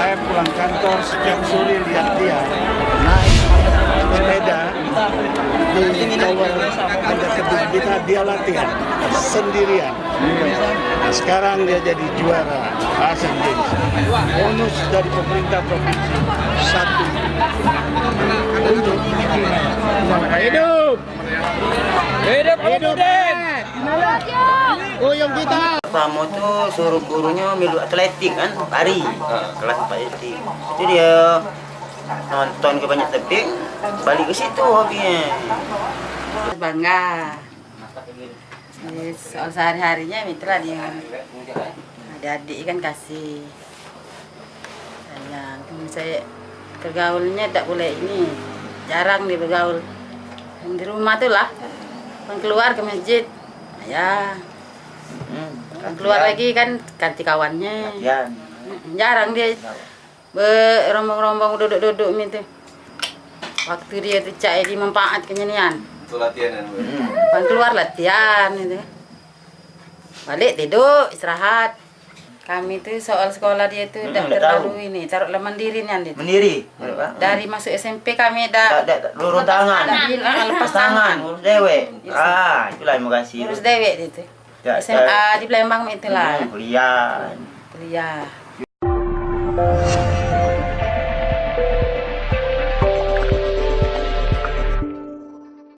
Saya pulang kantor setiap sore lihat dia naik sepeda di tower ada gedung kita, dia latihan sendirian. Nah, sekarang dia jadi juara Asian Games. Bonus dari pemerintah provinsi 1 untuk hidup. Hidup Almudin. Goyong kita. Pertama tuh suruh gurunya milu atletik kan, lari, kelas atletik. Itu dia nonton ke banyak tebing, balik ke situ hobinya. Bangga. Soal sehari-harinya mitra dia. Adik-adik kan kasih. Sayang. Saya bergaulnya tak boleh ini. Jarang dia bergaul. Di rumah tuh lah. Keluar ke masjid. Ya. Keluar lagi kan ganti kawannya. Jarang dia berombong-rombong duduk-duduk gitu. Waktu dia tuh cak di manfaat kenyanian. Itu latihan Keluar latihan gitu. Balik tidur istirahat. Kami tuh soal sekolah dia tuh tidak terlalu ini, taruh mandirinya dia. Mandiri. Dari masuk SMP kami dah Lurus tangan. lepas tangan. Urus dewek. Itulah yang makasih. Terus dewek itu. Ya, SMA di Palembang itulah. Kuliah. Kuliah.